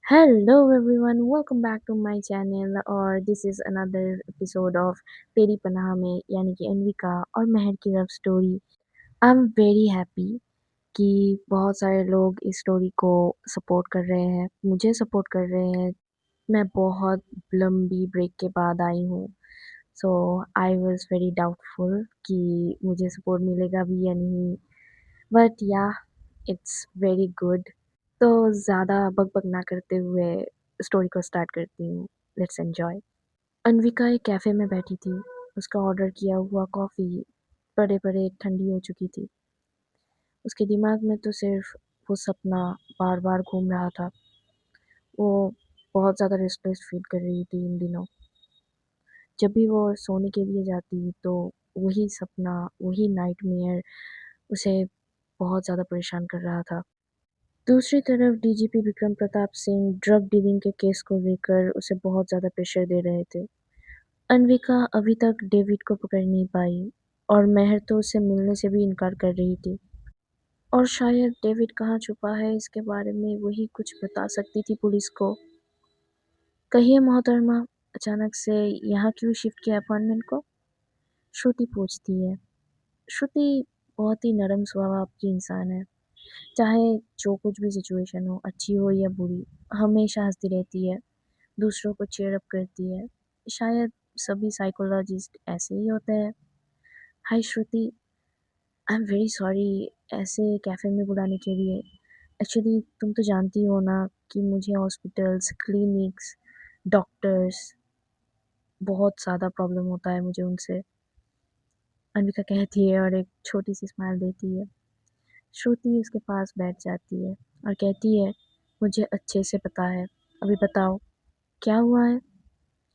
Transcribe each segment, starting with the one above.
Hello everyone, welcome back to my channel और this is another episode of तेरी पनाह में यानी कि अन्विका और महर की love story. I am very happy कि बहुत सारे लोग इस स्टोरी को सपोर्ट कर रहे हैं, मुझे सपोर्ट कर रहे हैं। मैं बहुत लंबी ब्रेक के बाद आई हूँ, सो आई वाज वेरी डाउटफुल कि मुझे सपोर्ट मिलेगा भी या नहीं, बट या इट्स वेरी गुड। तो ज़्यादा बक-बक ना करते हुए स्टोरी को स्टार्ट करती हूँ। Let's enjoy. अन्विका एक कैफ़े में बैठी थी। उसका ऑर्डर किया हुआ कॉफ़ी पड़े-पड़े ठंडी हो चुकी थी। उसके दिमाग में तो सिर्फ़ वो सपना बार-बार घूम रहा था। वो बहुत ज़्यादा रेस्टलेस फ़ील कर रही थी इन दिनों। जब भी वो सोने के लिए जाती तो वही सपना, वही नाइटमेयर उसे बहुत ज़्यादा परेशान कर रहा था। दूसरी तरफ DGP Vikram Pratap Singh drug dealing के केस को लेकर उसे बहुत ज़्यादा प्रेशर दे रहे थे। अन्विका अभी तक डेविड को पकड़ नहीं पाई और महर तो उससे मिलने से भी इनकार कर रही थी। और शायद डेविड कहाँ छुपा है इसके बारे में वही कुछ बता सकती थी पुलिस को। कहिए मोहतरमा, अचानक से यहाँ क्यों शिफ्ट किया अपॉइंटमेंट को? श्रुति पूछती है। श्रुति बहुत ही नरम स्वभाव की इंसान है। चाहे जो कुछ भी सिचुएशन हो, अच्छी हो या बुरी, हमेशा हँसती रहती है, दूसरों को चीयर अप करती है। शायद सभी साइकोलॉजिस्ट ऐसे ही होते हैं। हाय श्रुति, आई एम वेरी सॉरी ऐसे कैफ़े में बुलाने के लिए। एक्चुअली तुम तो जानती हो ना कि मुझे हॉस्पिटल्स, क्लिनिक्स, डॉक्टर्स बहुत ज़्यादा प्रॉब्लम होता है मुझे उनसे। अन्विका कहती है और एक छोटी-सी स्माइल देती है। श्रुति उसके पास बैठ जाती है और कहती है, मुझे अच्छे से पता है। अभी बताओ, क्या हुआ है?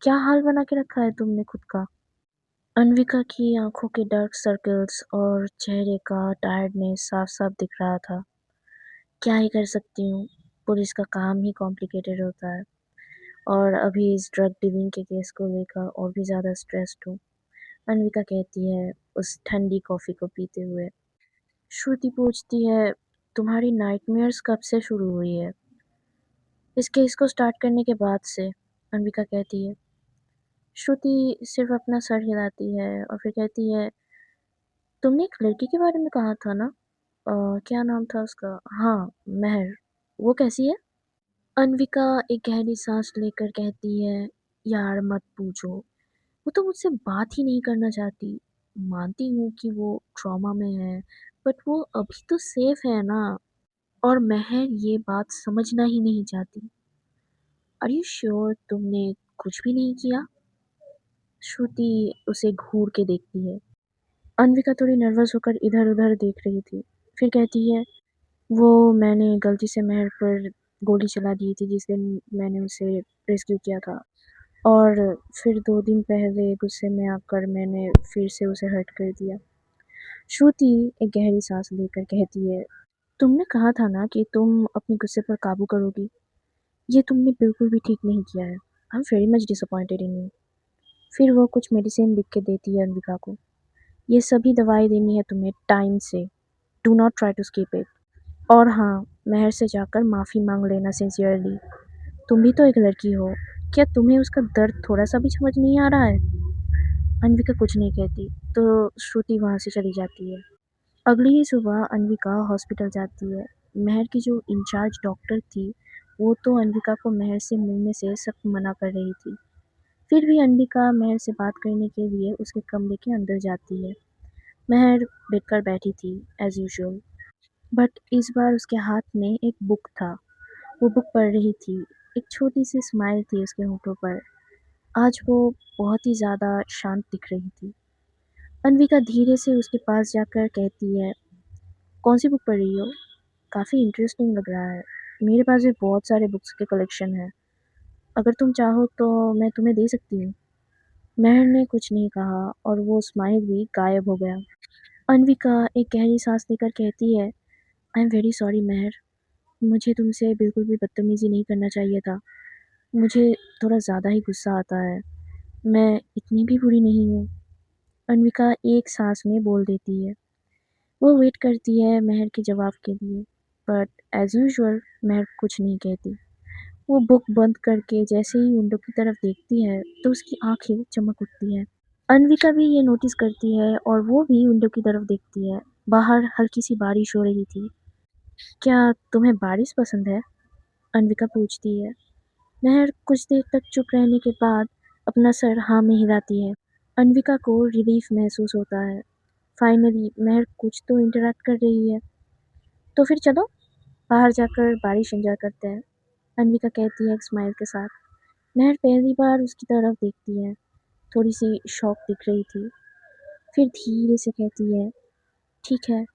क्या हाल बना के रखा है तुमने खुद का? अन्विका की आंखों के डार्क सर्कल्स और चेहरे का टायर्डनेस साफ-साफ दिख रहा था। क्या ही कर सकती हूँ, पुलिस का काम ही कॉम्प्लिकेटेड होता है और अभी इस ड्रग डीलिंग के केस को लेकर और भी ज़्यादा स्ट्रेस्ड हूँ। अन्विका कहती है उस ठंडी कॉफ़ी को पीते हुए। श्रुति पूछती है, तुम्हारी नाइटमेयर्स कब से शुरू हुई है? इस केस को स्टार्ट करने के बाद से, अन्विका कहती है। श्रुति सिर्फ अपना सर हिलाती है और फिर कहती है, तुमने एक लड़की के बारे में कहा था ना? क्या नाम था उसका? हाँ, महर। वो कैसी है? अन्विका एक गहरी सांस लेकर कहती है, यार मत पूछो। वो तो मुझसे बात ही नहीं करना चाहती। मानती हूँ कि वो ट्रॉमा में है, बट वो अभी तो सेफ है ना। और महर ये बात समझना ही नहीं चाहती। आर यू श्योर तुमने कुछ भी नहीं किया? श्रुति उसे घूर के देखती है। अन्विका थोड़ी नर्वस होकर इधर-उधर देख रही थी। फिर कहती है, वो मैंने गलती से महर पर गोली चला दी थी जिस दिन मैंने उसे रेस्क्यू किया था। और फिर 2 दिन पहले गुस्से में आकर मैंने फिर से उसे हर्ट कर दिया। श्रुति एक गहरी सांस लेकर कहती है, तुमने कहा था ना कि तुम अपने गुस्से पर काबू करोगी। ये तुमने बिल्कुल भी ठीक नहीं किया है। I am very much disappointed in you. फिर वो कुछ मेडिसिन लिख के देती है अन्विका को। ये सभी दवाई देनी है तुम्हें टाइम से। Do not try to skip it. और हाँ, महर से जाकर माफ़ी माँग लेना सिंसियरली। तुम भी तो एक लड़की हो। क्या तुम्हें उसका दर्द थोड़ा-सा भी समझ नहीं आ रहा है? अन्विका कुछ नहीं कहती, तो श्रुति वहाँ से चली जाती है। अगली ही सुबह अन्विका हॉस्पिटल जाती है। महर की जो इंचार्ज डॉक्टर थी, वो तो अन्विका को महर से मिलने से सख्त मना कर रही थी। फिर भी अन्विका महर से बात करने के लिए उसके कमरे के अंदर जाती है। महर बेड पर बैठी थी, एज़ यूजुअल। बट इस बार उसके हाथ में एक बुक था। वो बुक पढ़ रही थी। एक छोटी-सी स्माइल थी उसके होठों पर। आज वो बहुत ही ज़्यादा शांत दिख रही थी। अन्विका धीरे से उसके पास जाकर कहती है, कौन-सी बुक पढ़ रही हो? काफ़ी इंटरेस्टिंग लग रहा है। मेरे पास भी बहुत सारे बुक्स के कलेक्शन है। अगर तुम चाहो तो मैं तुम्हें दे सकती हूँ। महर ने कुछ नहीं कहा और वो स्माइल भी गायब हो गया। अन्विका एक गहरी सांस लेकर कहती है, आई एम वेरी सॉरी महर। मुझे तुमसे बिल्कुल भी बदतमीज़ी नहीं करना चाहिए था। मुझे थोड़ा ज़्यादा ही गुस्सा आता है। मैं इतनी भी बुरी नहीं हूँ। अन्विका एक सांस में बोल देती है। वो वेट करती है महर के जवाब के लिए, बट एज़ यूजुअल महर कुछ नहीं कहती। वो बुक बंद करके जैसे ही विंडो की तरफ देखती है तो उसकी आंखें चमक उठती है। अन्विका भी ये नोटिस करती है और वो भी विंडो की तरफ देखती है। बाहर हल्की सी बारिश हो रही थी। क्या तुम्हें बारिश पसंद है? अन्विका पूछती है। महर कुछ देर तक चुप रहने के बाद अपना सर हाँ में हिलाती है। अन्विका को रिलीफ महसूस होता है। फाइनली महर कुछ तो इंटरैक्ट कर रही है। तो फिर चलो बाहर जाकर बारिश एंजॉय करते हैं, अन्विका कहती है एक स्माइल के साथ। महर पहली बार उसकी तरफ देखती है। थोड़ी सी शॉक दिख रही थी। फिर धीरे से कहती है, ठीक है।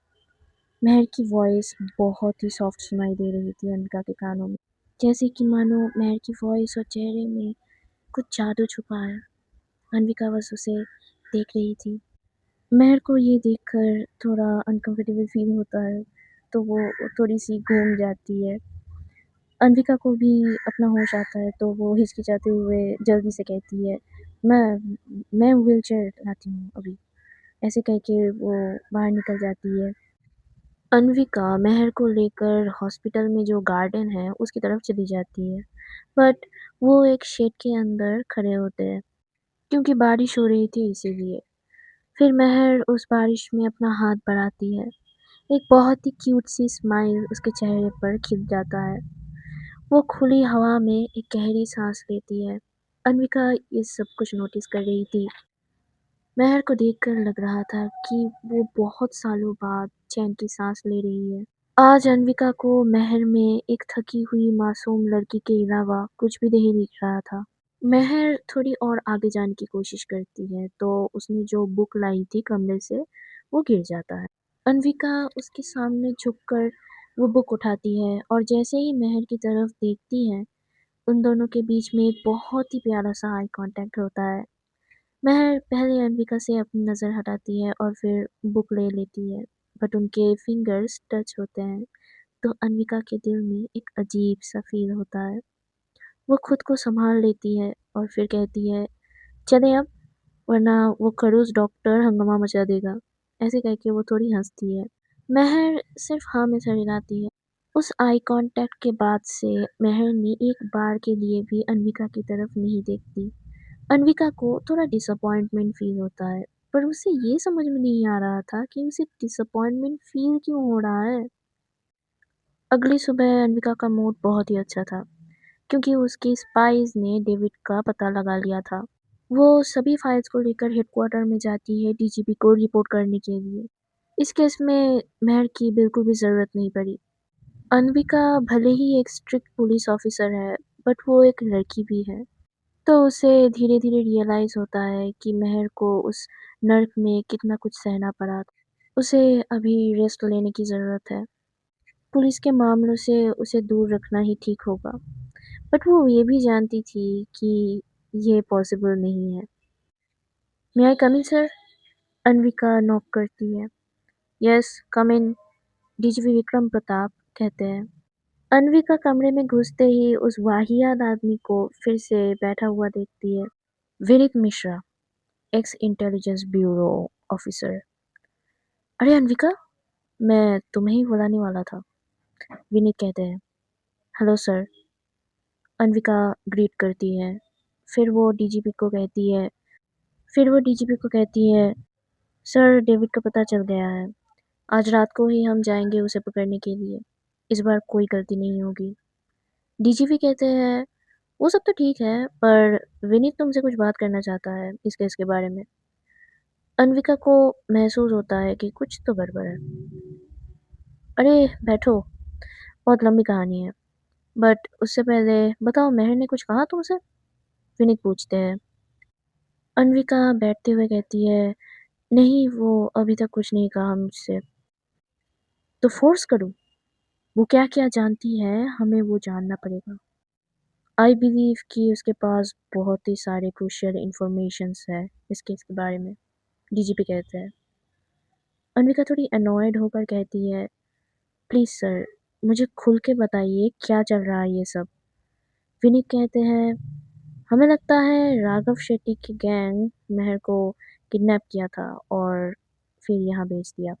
महर की वॉइस बहुत ही सॉफ्ट सुनाई दे रही थी अन्विका के कानों में, जैसे कि मानो महर की वॉइस और चेहरे में कुछ जादू छुपा है। अन्विका बस उसे देख रही थी। महर को ये देखकर थोड़ा अनकंफर्टेबल फील होता है, तो वो थोड़ी सी घूम जाती है। अन्विका को भी अपना होश आता है, तो वो हिचकिचाते हुए जल्दी से कहती है, मैं व्हीलचेयर लाती हूँ अभी। ऐसे कह के वो बाहर निकल जाती है। अन्विका महर को लेकर हॉस्पिटल में जो गार्डन है उसकी तरफ चली जाती है, बट वो एक शेड के अंदर खड़े होते हैं क्योंकि बारिश हो रही थी इसीलिए। फिर महर उस बारिश में अपना हाथ बढ़ाती है। एक बहुत ही क्यूट सी स्माइल उसके चेहरे पर खिल जाता है। वो खुली हवा में एक गहरी सांस लेती है। अन्विका ये सब कुछ नोटिस कर रही थी। महर को देखकर लग रहा था कि वो बहुत सालों बाद चैन की सांस ले रही है। आज अन्विका को महर में एक थकी हुई मासूम लड़की के अलावा कुछ भी नहीं दिख रहा था। महर थोड़ी और आगे जाने की कोशिश करती है, तो उसने जो बुक लाई थी कमरे से, वो गिर जाता है। अन्विका उसके सामने झुककर वो बुक उठाती है और जैसे ही महर की तरफ देखती है, उन दोनों के बीच में एक बहुत ही प्यारा सा आई कांटेक्ट होता है। महर पहले अन्विका से अपनी नज़र हटाती है और फिर बुक ले लेती है, बट उनके फिंगर्स टच होते हैं, तो अन्विका के दिल में एक अजीब सा फील होता है। वो खुद को संभाल लेती है और फिर कहती है, चले अब, वरना वो खड़ूस डॉक्टर हंगामा मचा देगा। ऐसे कह के वो थोड़ी हंसती है। महर सिर्फ हाँ में सर हिलाती है। उस आई कांटेक्ट के बाद से महर ने एक बार के लिए भी अन्विका की तरफ नहीं देखती। अन्विका को थोड़ा डिसअपॉइंटमेंट फील होता है, पर उसे ये समझ में नहीं आ रहा था कि उसे डिसअपॉइंटमेंट फील क्यों हो रहा है। अगली सुबह अन्विका का मूड बहुत ही अच्छा था, क्योंकि उसकी स्पाइस ने डेविड का पता लगा लिया था। वो सभी फाइल्स को लेकर हेडक्वार्टर में जाती है डीजीपी को रिपोर्ट करने के लिए। इस केस में महर की बिल्कुल भी ज़रूरत नहीं पड़ी। अन्विका भले ही एक स्ट्रिक्ट पुलिस ऑफिसर है, बट वो एक लड़की भी है। तो उसे धीरे-धीरे रियलाइज़ होता है कि महर को उस नर्क में कितना कुछ सहना पड़ा। उसे अभी रेस्ट लेने की ज़रूरत है। पुलिस के मामलों से उसे दूर रखना ही ठीक होगा। बट वो ये भी जानती थी कि ये पॉसिबल नहीं है। मे आई कम इन सर? अन्विका नॉक करती है। यस, कम इन, डीजीपी विक्रम प्रताप कहते हैं। अन्विका कमरे में घुसते ही उस वाहियात आदमी को फिर से बैठा हुआ देखती है। Vineet Mishra, x intelligence bureau officer. अरे अन्विका, मैं तुम्हें ही बुलाने वाला था, विनीत कहते हैं। हेलो सर, अन्विका ग्रीट करती है। फिर वो डीजीपी को कहती है फिर वो डीजीपी को कहती है, सर डेविड का पता चल गया है। आज रात को ही हम जाएंगे उसे पकड़ने के लिए। इस बार कोई गलती नहीं होगी। डीजीपी कहते हैं, वो सब तो ठीक है, पर विनीत तुमसे कुछ बात करना चाहता है इस केस के बारे में। अन्विका को महसूस होता है कि कुछ तो गड़बड़ है। अरे बैठो, बहुत लंबी कहानी है, बट उससे पहले बताओ महर ने कुछ कहा तुमसे? विनीत पूछते हैं। अन्विका बैठते हुए कहती है, नहीं वो अभी तक कुछ नहीं कहा मुझसे। तो फोर्स करूँ? वो क्या-क्या जानती है हमें वो जानना पड़ेगा। आई बिलीव कि उसके पास बहुत ही सारे क्रूशियल इन्फॉर्मेशंस है इस केस के बारे में, डीजीपी कहते हैं। अन्विका थोड़ी अनॉयड होकर कहती है, प्लीज़ सर, मुझे खुल के बताइए क्या चल रहा है ये सब। विनीत कहते हैं, हमें लगता है राघव शेट्टी की गैंग महर को किडनैप किया था और फिर यहाँ भेज दिया।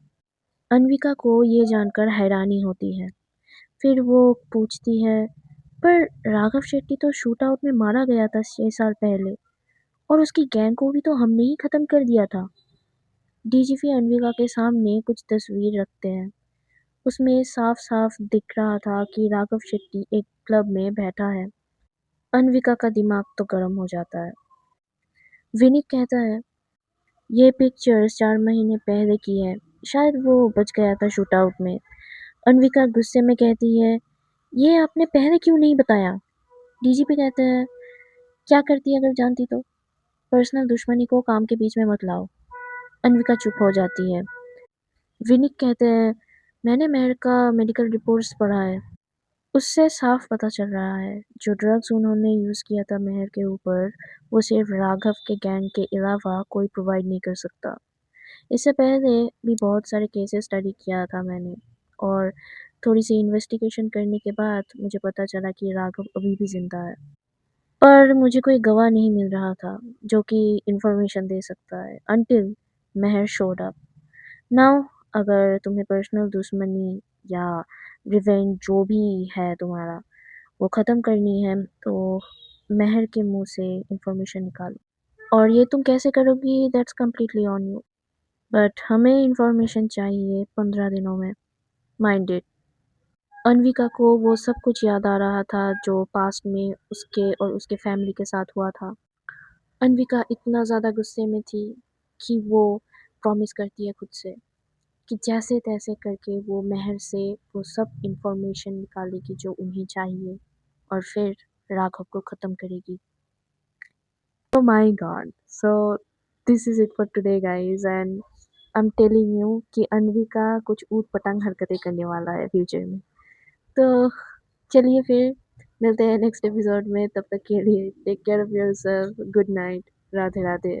अन्विका को ये जानकर हैरानी होती है। फिर वो पूछती है, पर राघव शेट्टी तो शूट आउट में मारा गया था 6 साल पहले, और उसकी गैंग को भी तो हमने ही खत्म कर दिया था। डीजीपी अनविका के सामने कुछ तस्वीर रखते हैं। उसमें साफ साफ दिख रहा था कि राघव शेट्टी एक क्लब में बैठा है। अनविका का दिमाग तो गर्म हो जाता है। विनीत कहता है, ये पिक्चर्स 4 महीने पहले की है, शायद वो बच गया था शूट आउट में। अनविका गुस्से में कहती है, ये आपने पहले क्यों नहीं बताया? डीजीपी कहते हैं, क्या करती अगर जानती तो? पर्सनल दुश्मनी को काम के बीच में मत लाओ। अनविका चुप हो जाती है। विनिक कहते हैं, मैंने मेहर का मेडिकल रिपोर्ट्स पढ़ा है। उससे साफ पता चल रहा है जो ड्रग्स उन्होंने यूज़ किया था मेहर के ऊपर, वो सिर्फ राघव के गैंग के अलावा कोई प्रोवाइड नहीं कर सकता। इससे पहले भी बहुत सारे केसेस स्टडी किया था मैंने, और थोड़ी सी इन्वेस्टिगेशन करने के बाद मुझे पता चला कि राघव अभी भी ज़िंदा है। पर मुझे कोई गवाह नहीं मिल रहा था जो कि इन्फॉर्मेशन दे सकता है, until मेहर शोड अप। नाउ अगर तुम्हें पर्सनल दुश्मनी या रिवेंज जो भी है तुम्हारा, वो ख़त्म करनी है, तो मेहर के मुंह से इन्फॉर्मेशन निकालो। और ये तुम कैसे करोगी, that's completely on you. But हमें इन्फॉर्मेशन चाहिए 15 दिनों में। Mind it. अनविका को वो सब कुछ याद आ रहा था जो पास्ट में उसके और उसके फैमिली के साथ हुआ था। अनविका इतना ज़्यादा गुस्से में थी कि वो प्रॉमिस करती है खुद से कि जैसे तैसे करके वो मेहर से वो सब इन्फॉर्मेशन निकालेगी जो उन्हें चाहिए, और फिर राघव को ख़त्म करेगी। Oh my god. So this is it for today guys, and I'm telling you कि अनविका कुछ ऊट पटांग हरकतें करने वाला है फ्यूचर में। तो चलिए फिर मिलते हैं नेक्स्ट एपिसोड में, तब तक के लिए take care of yourself, good night, Radhe Radhe.